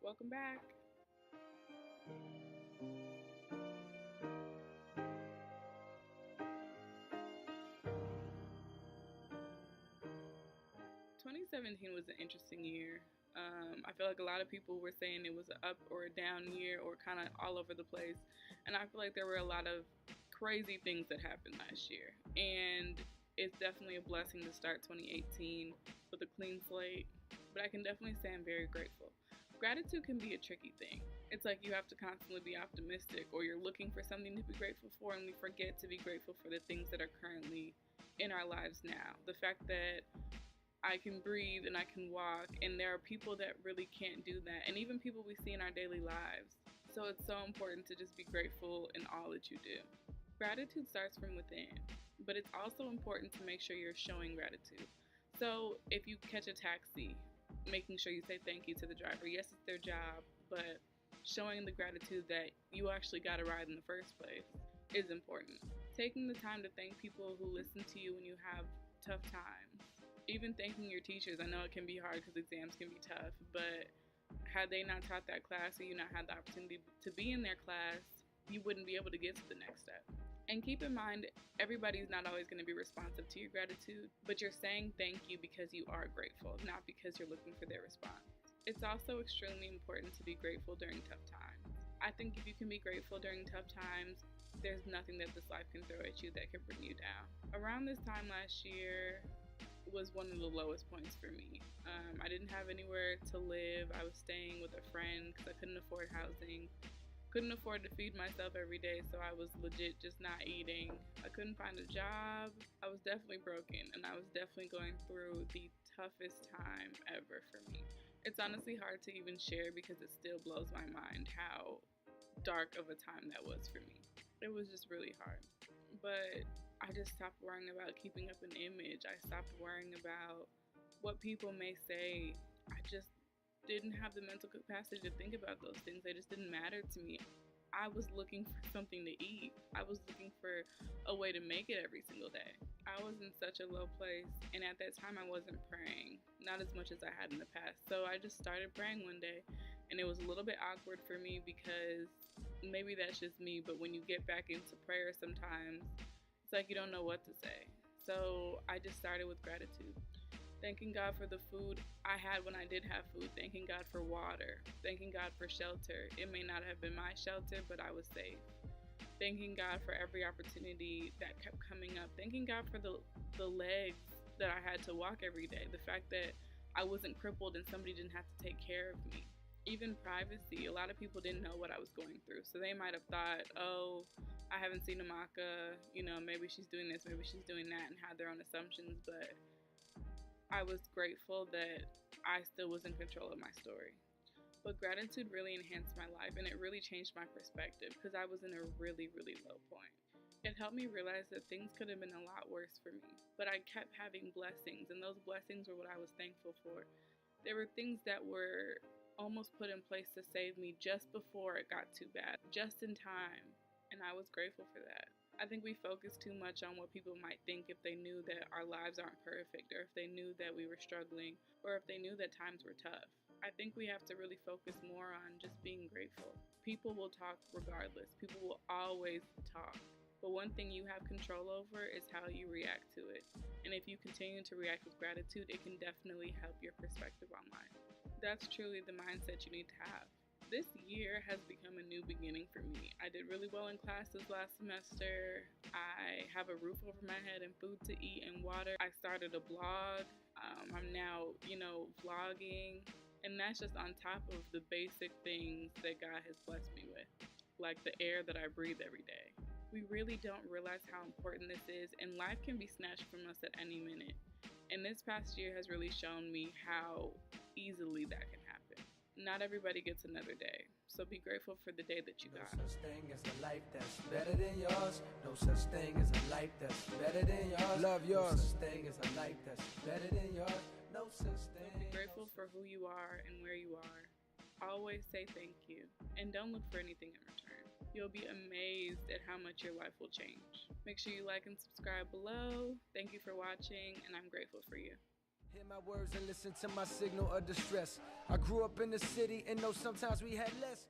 Welcome back. 2017 was an interesting year. I feel like a lot of people were saying it was an up or a down year or kind of all over the place. And I feel like there were a lot of crazy things that happened last year. And it's definitely a blessing to start 2018 with a clean slate. But I can definitely say I'm very grateful. Gratitude can be a tricky thing. It's like you have to constantly be optimistic, or you're looking for something to be grateful for, and we forget to be grateful for the things that are currently in our lives now. The fact that I can breathe and I can walk, and there are people that really can't do that, and even people we see in our daily lives. So it's so important to just be grateful in all that you do. Gratitude starts from within, but it's also important to make sure you're showing gratitude. So if you catch a taxi, making sure you say thank you to the driver. Yes, it's their job, but showing the gratitude that you actually got a ride in the first place is important. Taking the time to thank people who listen to you when you have tough times. Even thanking your teachers. I know it can be hard because exams can be tough, but had they not taught that class or you not had the opportunity to be in their class, you wouldn't be able to get to the next step. And keep in mind, everybody's not always going to be responsive to your gratitude, but you're saying thank you because you are grateful, not because you're looking for their response. It's also extremely important to be grateful during tough times. I think if you can be grateful during tough times, there's nothing that this life can throw at you that can bring you down. Around this time last year was one of the lowest points for me. I didn't have anywhere to live. I was staying with a friend because I couldn't afford housing. Couldn't afford to feed myself every day, so I was legit just not eating. I couldn't find a job. I was definitely broken, and I was definitely going through the toughest time ever for me. It's honestly hard to even share because it still blows my mind how dark of a time that was for me. It was just really hard. But I just stopped worrying about keeping up an image. I stopped worrying about what people may say. I just didn't have the mental capacity to think about those things. They just didn't matter to me. I was looking for something to eat. I was looking for a way to make it every single day. I was in such a low place, and at that time I wasn't praying, not as much as I had in the past. So I just started praying one day, and it was a little bit awkward for me because maybe that's just me, but when you get back into prayer sometimes, it's like you don't know what to say. So I just started with gratitude. Thanking God for the food I had when I did have food. Thanking God for water. Thanking God for shelter. It may not have been my shelter, but I was safe. Thanking God for every opportunity that kept coming up. Thanking God for the legs that I had to walk every day. The fact that I wasn't crippled and somebody didn't have to take care of me. Even privacy. A lot of people didn't know what I was going through. So they might have thought, oh, I haven't seen Amaka. Maybe she's doing this, maybe she's doing that, and had their own assumptions. But I was grateful that I still was in control of my story. But gratitude really enhanced my life, and it really changed my perspective because I was in a really, really low point. It helped me realize that things could have been a lot worse for me, but I kept having blessings, and those blessings were what I was thankful for. There were things that were almost put in place to save me just before it got too bad, just in time, and I was grateful for that. I think we focus too much on what people might think if they knew that our lives aren't perfect, or if they knew that we were struggling, or if they knew that times were tough. I think we have to really focus more on just being grateful. People will talk regardless. People will always talk. But one thing you have control over is how you react to it. And if you continue to react with gratitude, it can definitely help your perspective on life. That's truly the mindset you need to have. This year has become a new beginning for me. I did really well in classes last semester. I have a roof over my head and food to eat and water. I started a blog. I'm now, vlogging. And that's just on top of the basic things that God has blessed me with, like the air that I breathe every day. We really don't realize how important this is, and life can be snatched from us at any minute. And this past year has really shown me how easily that can happen. Not everybody gets another day, so be grateful for the day that you got. No such thing as a life that's better than yours. No such thing as a life that's better than yours. Love yours. No such thing as a life that's better than yours. No such thing. So be grateful for who you are and where you are. Always say thank you, and don't look for anything in return. You'll be amazed at how much your life will change. Make sure you like and subscribe below. Thank you for watching, and I'm grateful for you. Hear my words and listen to my signal of distress. I grew up in the city and know sometimes we had less.